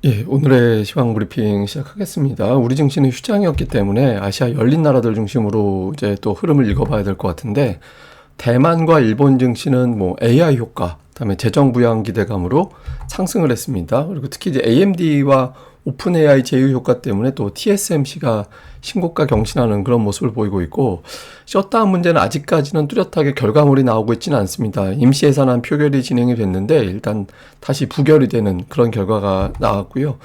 예, 오늘의 시황 브리핑 시작하겠습니다. 우리 증시는 휴장이었기 때문에 아시아 열린 나라들 중심으로 이제 또 흐름을 읽어봐야 될 것 같은데, 대만과 일본 증시는 뭐 AI 효과, 그다음에 재정 부양 기대감으로 상승을 했습니다. 그리고 특히 이제 AMD와 오픈 AI 제휴 효과 때문에 또 TSMC가 신고가 경신하는 그런 모습을 보이고 있고, 셧다운 문제는 아직까지는 뚜렷하게 결과물이 나오고 있지는 않습니다. 임시 예산안 표결이 진행이 됐는데 일단 다시 부결이 되는 그런 결과가 나왔고요.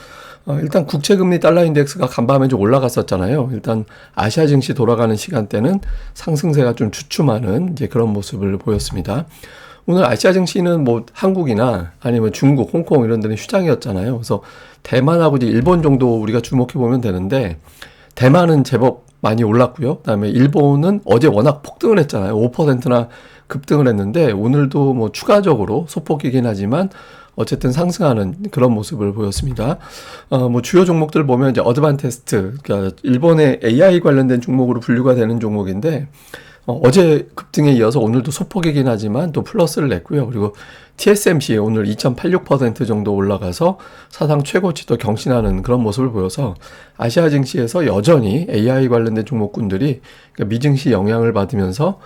일단 국채금리 달러 인덱스가 간밤에 좀 올라갔었잖아요. 일단 아시아 증시 돌아가는 시간대는 상승세가 좀 주춤하는 이제 그런 모습을 보였습니다. 오늘 아시아 증시는 뭐 한국이나 아니면 중국, 홍콩 이런 데는 휴장이었잖아요. 그래서 대만하고 이제 일본 정도 우리가 주목해 보면 되는데, 대만은 제법 많이 올랐고요. 그다음에 일본은 어제 워낙 폭등을 했잖아요. 5%나 급등을 했는데 오늘도 뭐 추가적으로 소폭이긴 하지만 어쨌든 상승하는 그런 모습을 보였습니다. 뭐 주요 종목들 보면 이제 어드반테스트, 그러니까 일본의 AI 관련된 종목으로 분류가 되는 종목인데, 어제 급등에 이어서 오늘도 소폭이긴 하지만 또 플러스를 냈고요. 그리고 TSMC 오늘 2.86% 정도 올라가서 사상 최고치도 경신하는 그런 모습을 보여서 아시아 증시에서 여전히 AI 관련된 종목군들이 미증시 영향을 받으면서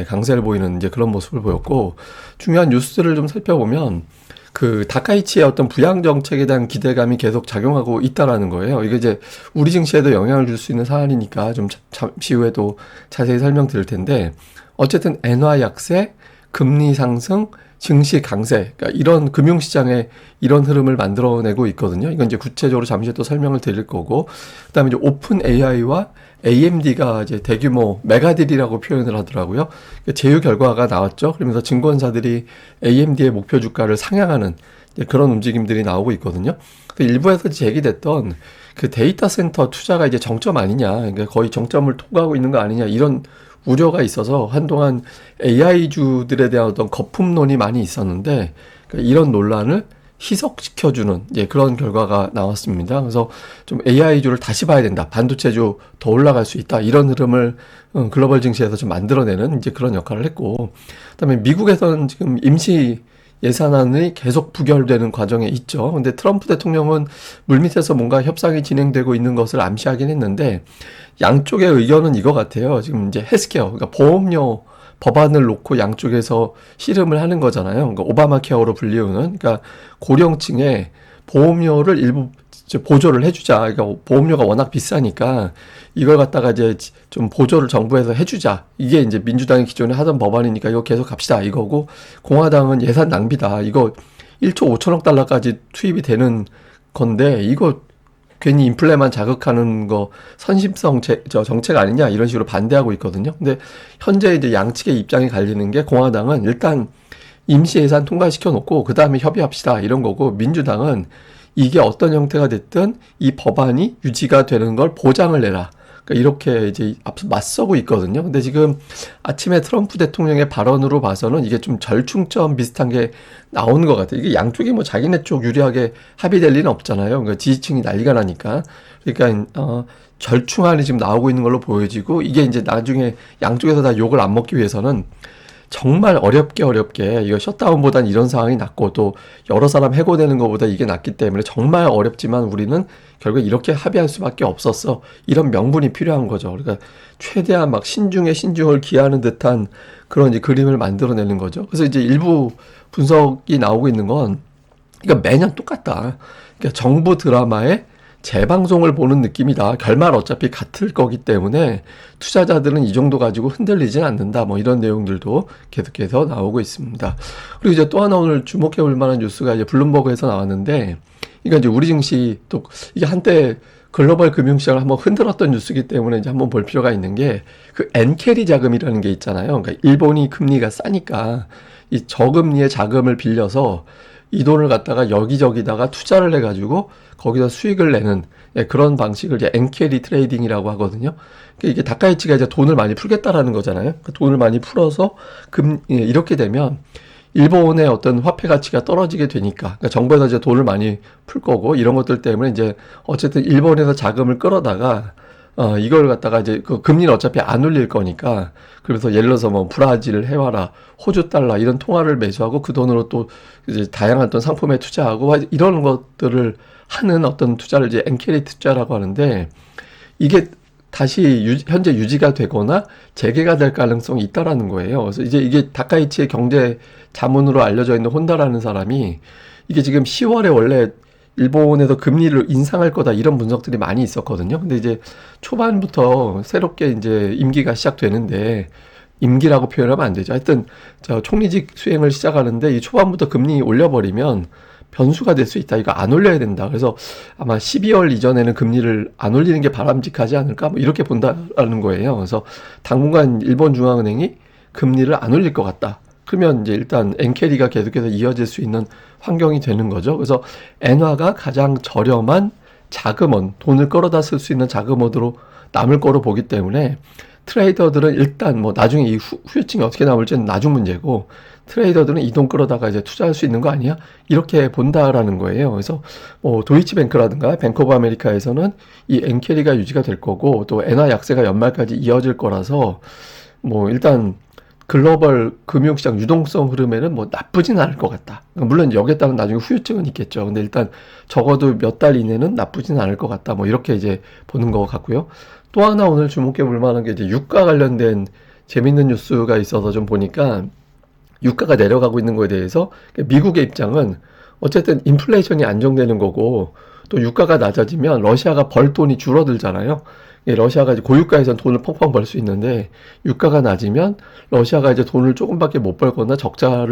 강세를 보이는 이제 그런 모습을 보였고, 중요한 뉴스들을 좀 살펴보면 그 다카이치의 어떤 부양 정책에 대한 기대감이 계속 작용하고 있다라는 거예요. 이게 이제 우리 증시에도 영향을 줄 수 있는 사안이니까 좀 잠시 후에도 자세히 설명드릴 텐데, 어쨌든 엔화 약세, 금리 상승, 증시 강세, 그러니까 이런 금융시장에 이런 흐름을 만들어내고 있거든요. 이건 이제 구체적으로 잠시 후에 또 설명을 드릴 거고, 그다음에 이제 오픈 AI와 AMD가 이제 대규모 메가딜이라고 표현을 하더라고요. 제휴 결과가 나왔죠. 그러면서 증권사들이 AMD의 목표 주가를 상향하는 그런 움직임들이 나오고 있거든요. 일부에서 제기됐던 그 데이터 센터 투자가 이제 정점 아니냐, 그러니까 거의 정점을 통과하고 있는 거 아니냐, 이런 우려가 있어서 한동안 AI주들에 대한 어떤 거품론이 많이 있었는데, 그러니까 이런 논란을 희석시켜주는 그런 결과가 나왔습니다. 그래서 좀 AI주를 다시 봐야 된다, 반도체주 더 올라갈 수 있다, 이런 흐름을 글로벌 증시에서 좀 만들어내는 이제 그런 역할을 했고, 그다음에 미국에서는 지금 임시 예산안이 계속 부결되는 과정에 있죠. 근데 트럼프 대통령은 물밑에서 뭔가 협상이 진행되고 있는 것을 암시하긴 했는데, 양쪽의 의견은 이거 같아요. 지금 이제 헬스케어, 그러니까 보험료 법안을 놓고 양쪽에서 씨름을 하는 거잖아요. 그러니까 오바마 케어로 불리우는, 그러니까 고령층에 보험료를 일부 보조를 해주자. 그러니까 보험료가 워낙 비싸니까 이걸 갖다가 이제 좀 보조를 정부에서 해주자. 이게 이제 민주당이 기존에 하던 법안이니까 이거 계속 갑시다 이거고, 공화당은 예산 낭비다, 이거 1조 5천억 달러까지 투입이 되는 건데 이거 괜히 인플레만 자극하는 거 선심성 정책 아니냐, 이런 식으로 반대하고 있거든요. 근데 현재 이제 양측의 입장이 갈리는 게, 공화당은 일단 임시 예산 통과시켜 놓고 그 다음에 협의합시다 이런 거고, 민주당은 이게 어떤 형태가 됐든 이 법안이 유지가 되는 걸 보장을 내라, 그러니까 이렇게 이제 앞서 맞서고 있거든요. 근데 지금 아침에 트럼프 대통령의 발언으로 봐서는 이게 좀 절충점 비슷한 게 나오는 것 같아요. 이게 양쪽이 뭐 자기네 쪽 유리하게 합의될 리는 없잖아요. 그러니까 지지층이 난리가 나니까. 그러니까 절충안이 지금 나오고 있는 걸로 보여지고, 이게 이제 나중에 양쪽에서 다 욕을 안 먹기 위해서는 정말 어렵게 이거 셧다운보단 이런 상황이 낫고, 또 여러 사람 해고되는 것보다 이게 낫기 때문에 정말 어렵지만 우리는 결국 이렇게 합의할 수밖에 없었어, 이런 명분이 필요한 거죠. 그러니까 최대한 막 신중에 신중을 기하는 듯한 그런 이제 그림을 만들어내는 거죠. 그래서 이제 일부 분석이 나오고 있는 건, 그러니까 매년 똑같다, 그러니까 정부 드라마에 재방송을 보는 느낌이다. 결말 어차피 같을 거기 때문에 투자자들은 이 정도 가지고 흔들리진 않는다, 뭐 이런 내용들도 계속해서 나오고 있습니다. 그리고 이제 또 하나 오늘 주목해 볼 만한 뉴스가 이제 블룸버그에서 나왔는데, 이게 이제 우리 증시, 또 이게 한때 글로벌 금융시장을 한번 흔들었던 뉴스이기 때문에 이제 한번 볼 필요가 있는 게, 그 엔캐리 자금이라는 게 있잖아요. 그러니까 일본이 금리가 싸니까 이 저금리의 자금을 빌려서 이 돈을 갖다가 여기저기다가 투자를 해가지고 거기서 수익을 내는 그런 방식을 이제 엔캐리 트레이딩이라고 하거든요. 그러니까 이게 다카이치가 이제 돈을 많이 풀겠다라는 거잖아요. 그러니까 돈을 많이 풀어서 이렇게 되면 일본의 어떤 화폐 가치가 떨어지게 되니까, 그러니까 정부에서 이제 돈을 많이 풀 거고, 이런 것들 때문에 이제 어쨌든 일본에서 자금을 끌어다가 이걸 갖다가 이제 그 금리는 어차피 안 올릴 거니까, 그래서 예를 들어서 뭐 브라질 해와라, 호주 달러 이런 통화를 매수하고 그 돈으로 또 이제 다양한 또 상품에 투자하고 이런 것들을 하는 어떤 투자를 이제 엔캐리 투자라고 하는데, 이게 다시 현재 유지가 되거나 재개가 될 가능성이 있다라는 거예요. 그래서 이제 이게 다카이치의 경제 자문으로 알려져 있는 혼다라는 사람이 이게 지금 10월에 원래 일본에서 금리를 인상할 거다 이런 분석들이 많이 있었거든요. 근데 이제 초반부터 새롭게 이제 임기가 시작되는데, 임기라고 표현하면 안 되죠. 하여튼 저 총리직 수행을 시작하는데 이 초반부터 금리 올려버리면 변수가 될 수 있다. 이거 안 올려야 된다. 그래서 아마 12월 이전에는 금리를 안 올리는 게 바람직하지 않을까? 뭐 이렇게 본다라는 거예요. 그래서 당분간 일본 중앙은행이 금리를 안 올릴 것 같다. 그러면 이제 일단 엔캐리가 계속해서 이어질 수 있는 환경이 되는 거죠. 그래서 엔화가 가장 저렴한 자금원, 돈을 끌어다 쓸 수 있는 자금원으로 남을 거로 보기 때문에 트레이더들은 일단 뭐 나중에 이 후유증이 어떻게 나올지는 나중 문제고, 트레이더들은 이 돈 끌어다가 이제 투자할 수 있는 거 아니야? 이렇게 본다라는 거예요. 그래서 뭐 도이치뱅크라든가 뱅크 오브 아메리카에서는 이 엔캐리가 유지가 될 거고, 또 엔화 약세가 연말까지 이어질 거라서 뭐 일단 글로벌 금융시장 유동성 흐름에는 뭐 나쁘진 않을 것 같다. 물론 여기에 따른 나중에 후유증은 있겠죠. 근데 일단 적어도 몇 달 이내는 나쁘진 않을 것 같다. 뭐 이렇게 이제 보는 것 같고요. 또 하나 오늘 주목해 볼 만한 게 이제 유가 관련된 재밌는 뉴스가 있어서 좀 보니까, 유가가 내려가고 있는 거에 대해서 미국의 입장은 어쨌든 인플레이션이 안정되는 거고, 또 유가가 낮아지면 러시아가 벌 돈이 줄어들잖아요. 러시아가 이제 고유가에선 돈을 펑펑 벌 수 있는데, 유가가 낮으면 러시아가 이제 돈을 조금밖에 못 벌거나 적자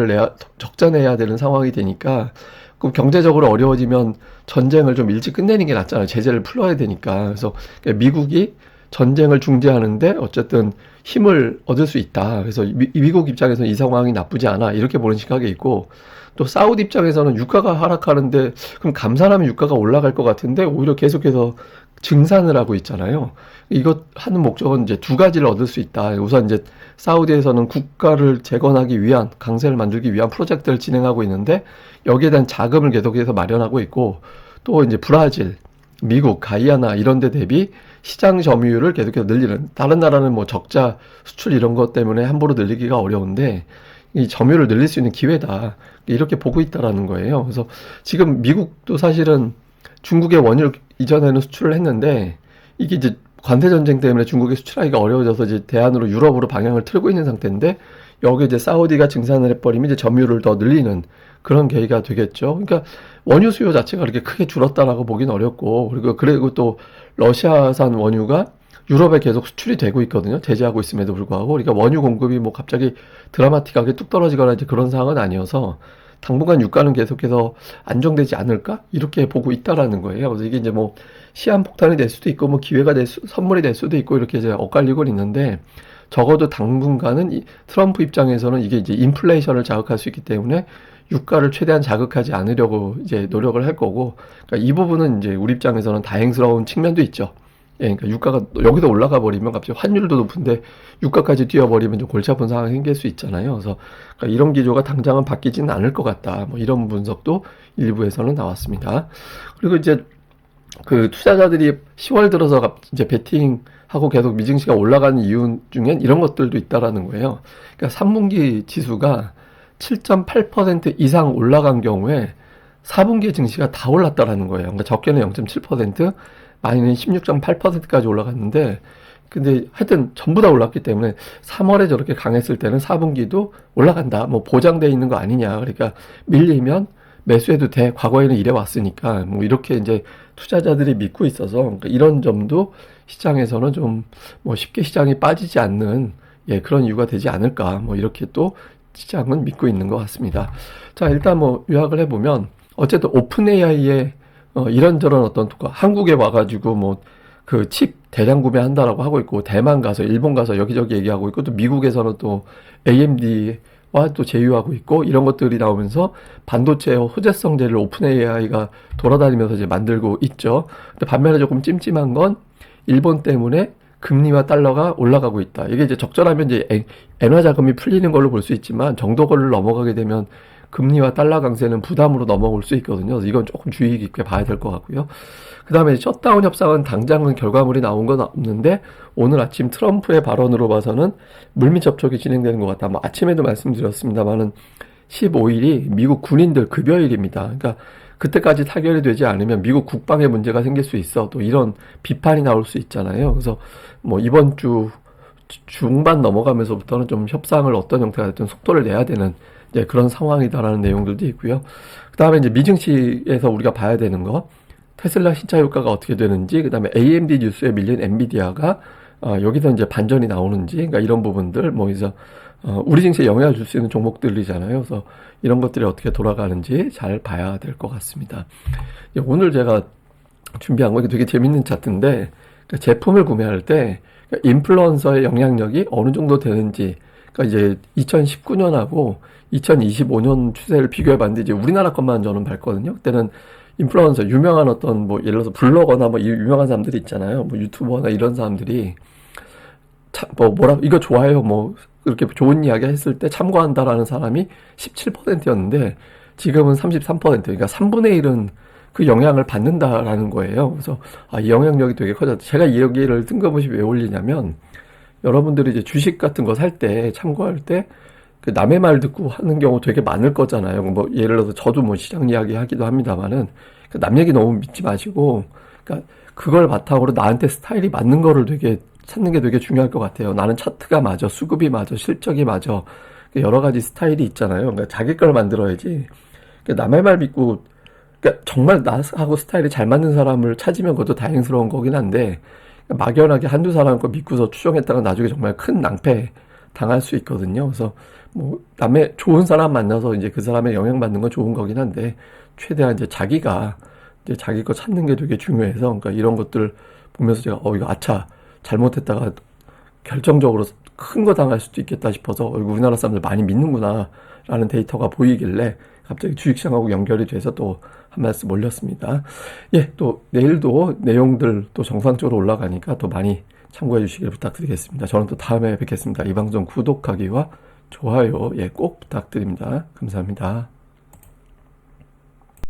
내야 되는 상황이 되니까, 그럼 경제적으로 어려워지면 전쟁을 좀 일찍 끝내는 게 낫잖아요. 제재를 풀어야 되니까. 그래서 미국이 전쟁을 중재하는데 어쨌든 힘을 얻을 수 있다. 그래서 미국 입장에서는 이 상황이 나쁘지 않아. 이렇게 보는 시각이 있고, 또 사우디 입장에서는 유가가 하락하는데 그럼 감산하면 유가가 올라갈 것 같은데 오히려 계속해서 증산을 하고 있잖아요. 이것 하는 목적은 이제 두 가지를 얻을 수 있다. 우선 이제 사우디에서는 국가를 재건하기 위한, 강세를 만들기 위한 프로젝트를 진행하고 있는데, 여기에 대한 자금을 계속해서 마련하고 있고, 또 이제 브라질, 미국, 가이아나 이런 데 대비 시장 점유율을 계속해서 늘리는, 다른 나라는 뭐 적자 수출 이런 것 때문에 함부로 늘리기가 어려운데 이 점유율을 늘릴 수 있는 기회다. 이렇게 보고 있다라는 거예요. 그래서 지금 미국도 사실은 중국의 원유를 이전에는 수출을 했는데, 이게 이제 관세 전쟁 때문에 중국에 수출하기가 어려워져서 이제 대안으로 유럽으로 방향을 틀고 있는 상태인데, 여기 이제 사우디가 증산을 해버리면 이제 점유율을 더 늘리는 그런 계기가 되겠죠. 그러니까 원유 수요 자체가 그렇게 크게 줄었다라고 보기는 어렵고, 그리고 또 러시아산 원유가 유럽에 계속 수출이 되고 있거든요. 제재하고 있음에도 불구하고. 그러니까 원유 공급이 뭐 갑자기 드라마틱하게 뚝 떨어지거나 이제 그런 상황은 아니어서 당분간 유가는 계속해서 안정되지 않을까? 이렇게 보고 있다라는 거예요. 그래서 이게 이제 뭐 시한폭탄이 될 수도 있고, 뭐 기회가 선물이 될 수도 있고, 이렇게 이제 엇갈리고 있는데, 적어도 당분간은 트럼프 입장에서는 이게 이제 인플레이션을 자극할 수 있기 때문에 유가를 최대한 자극하지 않으려고 이제 노력을 할 거고, 그러니까 이 부분은 이제 우리 입장에서는 다행스러운 측면도 있죠. 예, 그러니까 유가가 여기서 올라가 버리면 갑자기 환율도 높은데 유가까지 뛰어버리면 좀 골치 아픈 상황이 생길 수 있잖아요. 그래서 그러니까 이런 기조가 당장은 바뀌지는 않을 것 같다. 뭐 이런 분석도 일부에서는 나왔습니다. 그리고 이제 그 투자자들이 10월 들어서 이제 베팅하고 계속 미증시가 올라가는 이유 중엔 이런 것들도 있다라는 거예요. 그러니까 3분기 지수가 7.8% 이상 올라간 경우에 4분기 증시가 다 올랐다라는 거예요. 그러니까 적게는 0.7%, 많이는 16.8%까지 올라갔는데, 근데 하여튼 전부 다 올랐기 때문에 3월에 저렇게 강했을 때는 4분기도 올라간다. 뭐 보장돼 있는 거 아니냐. 그러니까 밀리면 매수해도 돼. 과거에는 이래 왔으니까. 뭐 이렇게 이제 투자자들이 믿고 있어서, 그러니까 이런 점도 시장에서는 좀 뭐 쉽게 시장이 빠지지 않는, 예, 그런 이유가 되지 않을까. 뭐 이렇게 또 시장은 믿고 있는 것 같습니다. 자, 일단 뭐 요약을 해보면, 어쨌든 오픈 AI의 이런저런 어떤 한국에 와가지고 뭐 그 칩 대량 구매한다라고 하고 있고, 대만 가서 일본 가서 여기저기 얘기하고 있고, 또 미국에서는 또 AMD와 또 제휴하고 있고, 이런 것들이 나오면서 반도체 호재성 재료를 오픈 AI가 돌아다니면서 이제 만들고 있죠. 근데 반면에 조금 찜찜한 건 일본 때문에 금리와 달러가 올라가고 있다. 이게 이제 적절하면 이제 엔화 자금이 풀리는 걸로 볼 수 있지만, 정도거를 넘어가게 되면 금리와 달러 강세는 부담으로 넘어올 수 있거든요. 그래서 이건 조금 주의 깊게 봐야 될 것 같고요. 그 다음에 셧다운 협상은 당장은 결과물이 나온 건 없는데, 오늘 아침 트럼프의 발언으로 봐서는 물밑 접촉이 진행되는 것 같다. 뭐 아침에도 말씀드렸습니다만은 15일이 미국 군인들 급여일입니다. 그러니까 그때까지 타결이 되지 않으면 미국 국방에 문제가 생길 수 있어. 또 이런 비판이 나올 수 있잖아요. 그래서 뭐 이번 주 중반 넘어가면서부터는 좀 협상을 어떤 형태가 됐든 속도를 내야 되는 이제 그런 상황이다라는 내용들도 있고요. 그 다음에 이제 미증시에서 우리가 봐야 되는 거, 테슬라 신차 효과가 어떻게 되는지, 그 다음에 AMD 뉴스에 밀린 엔비디아가 여기서 이제 반전이 나오는지, 그러니까 이런 부분들, 뭐 이제 우리 증시에 영향을 줄 수 있는 종목들이잖아요. 그래서 이런 것들이 어떻게 돌아가는지 잘 봐야 될 것 같습니다. 오늘 제가 준비한 거 되게 재밌는 차트인데, 그러니까 제품을 구매할 때 그러니까 인플루언서의 영향력이 어느 정도 되는지, 그러니까 이제 2019년하고 2025년 추세를 비교해 봤는데, 이제 우리나라 것만 저는 봤거든요. 그때는 인플루언서, 유명한 어떤 뭐 예를 들어서 블로거나 뭐 유명한 사람들이 있잖아요. 뭐 유튜버나 이런 사람들이 이거 좋아요. 뭐 그렇게 좋은 이야기 했을 때 참고한다라는 사람이 17%였는데 지금은 33%, 그러니까 3분의 1은 그 영향을 받는다라는 거예요. 그래서 이 영향력이 되게 커졌다. 제가 이 여기를 뜬금없이 왜 올리냐면, 여러분들이 이제 주식 같은 거 살 때 참고할 때 그 남의 말 듣고 하는 경우 되게 많을 거잖아요. 뭐 예를 들어서 저도 뭐 시장 이야기 하기도 합니다만은 그 남 얘기 너무 믿지 마시고, 그러니까 그걸 바탕으로 나한테 스타일이 맞는 거를 되게 찾는 게 되게 중요할 것 같아요. 나는 차트가 맞아, 수급이 맞아, 실적이 맞아, 여러 가지 스타일이 있잖아요. 그러니까 자기 걸 만들어야지. 그러니까 남의 말 믿고, 그러니까 정말 나하고 스타일이 잘 맞는 사람을 찾으면 그것도 다행스러운 거긴 한데, 막연하게 한두 사람 거 믿고서 추종했다가 나중에 정말 큰 낭패 당할 수 있거든요. 그래서 뭐 남의 좋은 사람 만나서 이제 그 사람의 영향받는 건 좋은 거긴 한데, 최대한 이제 자기가 이제 자기 거 찾는 게 되게 중요해서, 그러니까 이런 것들 보면서 제가 이거 아차 잘못했다가 결정적으로 큰 거 당할 수도 있겠다 싶어서 우리나라 사람들 많이 믿는구나 라는 데이터가 보이길래 갑자기 주식시장하고 연결이 돼서 또 한 말씀 올렸습니다. 예, 또 내일도 내용들 또 정상적으로 올라가니까 또 많이 참고해 주시길 부탁드리겠습니다. 저는 또 다음에 뵙겠습니다. 이 방송 구독하기와 좋아요 꼭 부탁드립니다. 감사합니다.